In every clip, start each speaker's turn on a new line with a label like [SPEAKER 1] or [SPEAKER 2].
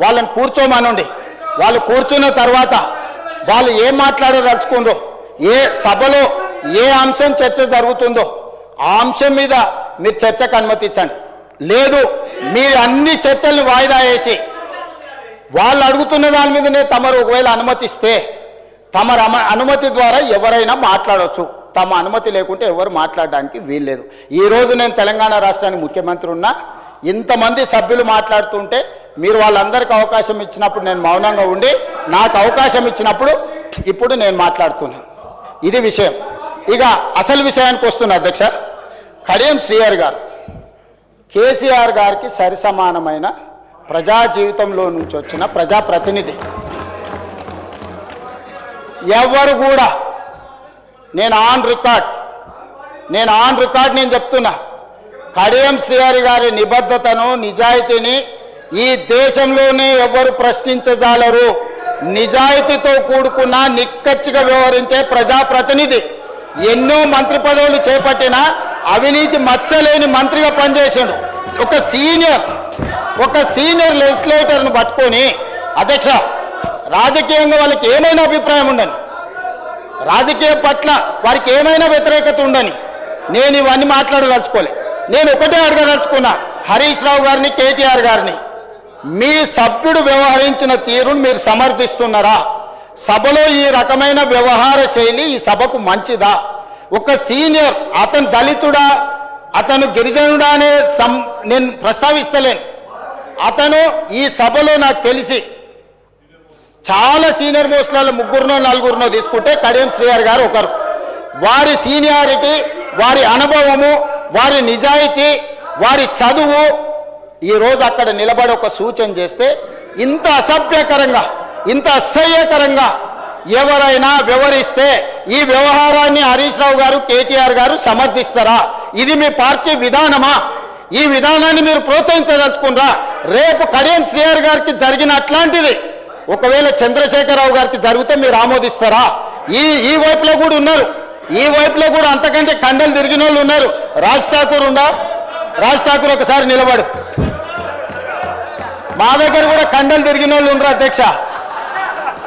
[SPEAKER 1] వాళ్ళని కూర్చోమనండి. వాళ్ళు కూర్చున్న తర్వాత వాళ్ళు ఏం మాట్లాడదలుచుకుందో, ఏ సభలో ఏ అంశం చర్చ జరుగుతుందో ఆ అంశం మీద మీరు చర్చకు అనుమతించండి. లేదు మీరు అన్ని చర్చల్ని వాయిదా వేసి వాళ్ళు అడుగుతున్న దాని మీదనే తమరు ఒకవేళ అనుమతిస్తే తమ అనుమతి ద్వారా ఎవరైనా మాట్లాడవచ్చు. తమ అనుమతి లేకుంటే ఎవరు మాట్లాడడానికి వీల్లేదు. ఈరోజు నేను తెలంగాణ రాష్ట్రానికి ముఖ్యమంత్రి ఉన్నా, ఇంతమంది సభ్యులు మాట్లాడుతుంటే మీరు వాళ్ళందరికీ అవకాశం ఇచ్చినప్పుడు నేను మౌనంగా ఉండి, నాకు అవకాశం ఇచ్చినప్పుడు ఇప్పుడు నేను మాట్లాడుతున్నాను. ఇది విషయం. ఇక అసలు విషయానికి వస్తున్నా అధ్యక్ష. కడియం శ్రీహరి గారు కేసీఆర్ గారికి సరిసమానమైన ప్రజా జీవితంలో నుంచి వచ్చిన ప్రజాప్రతినిధి. ఎవరు కూడా నేను ఆన్ రికార్డ్ నేను చెప్తున్నా, కడియం శ్రీహరి గారి నిబద్ధతను నిజాయితీని ఈ దేశంలోనే ఎవరు ప్రశ్నించజాలరు. నిజాయితీతో కూడుకున్న నిక్కచ్చిగా వ్యవహరించే ప్రజాప్రతినిధి. ఎన్నో మంత్రి పదవులు చేపట్టిన అవినీతి మచ్చలేని మంత్రిగా పనిచేసాడు. ఒక సీనియర్ లెజిస్లేటర్ను పట్టుకొని అధ్యక్ష రాజకీయంగా వాళ్ళకి ఏమైనా అభిప్రాయం ఉండని, రాజకీయం పట్ల వారికి ఏమైనా వ్యతిరేకత ఉండని నేను ఇవన్నీ మాట్లాడదలుచుకోలే. నేను ఒకటే అడగదలుచుకున్నా హరీష్ రావు గారిని, కేటీఆర్ గారిని, మీ సభ్యుడు వ్యవహరించిన తీరును మీరు సమర్థిస్తున్నారా? సభలో ఈ రకమైన వ్యవహార శైలి ఈ సభకు మంచిదా? ఒక సీనియర్, అతను దళితుడా అతను గిరిజనుడా అనే నేను ప్రస్తావిస్తలేను. అతను ఈ సభలో నాకు తెలిసి చాలా సీనియర్ మోస్ట్లలో 3 4 తీసుకుంటే కడియం శ్రీహరి గారు ఒకరు. వారి సీనియారిటీ, వారి అనుభవము, వారి నిజాయితీ, వారి చదువు ఈరోజు అక్కడ నిలబడి ఒక సూచన చేస్తే ఇంత అసభ్యకరంగా, ఇంత అసహ్యకరంగా ఎవరైనా వ్యవహరిస్తే ఈ వ్యవహారాన్ని హరీష్ రావు గారు, కేటీఆర్ గారు సమర్థిస్తారా? ఇది మీ పార్టీ విధానమా? ఈ విధానాన్ని మీరు ప్రోత్సహించదలుచుకున్నారా? రేపు కడియం శ్రీహరి గారికి జరిగిన అట్లాంటిది ఒకవేళ చంద్రశేఖరరావు గారికి జరిగితే మీరు ఆమోదిస్తారా? ఈ వైపులో కూడా ఉన్నారు, ఈ వైపులో కూడా అంతకంటే కండలు తిరిగిన వాళ్ళు ఉన్నారు. రాజ్ ఠాకూర్ ఒకసారి నిలబడు. మా దగ్గర కూడా కండలు తిరిగిన వాళ్ళు ఉన్నారు అధ్యక్ష.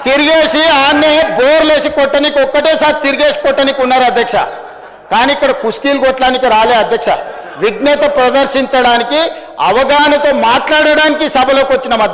[SPEAKER 1] తిరిగేసి ఆన్నే బోర్లేసి కొట్టనికి ఒక్కటేసారి తిరిగేసి కొట్టనికి ఉన్నారు అధ్యక్ష. కానీ ఇక్కడ కుస్తీలు కొట్టడానికి రాలే అధ్యక్ష. విఘ్నత ప్రదర్శించడానికి, అవగాహనతో మాట్లాడడానికి సభలోకి వచ్చిన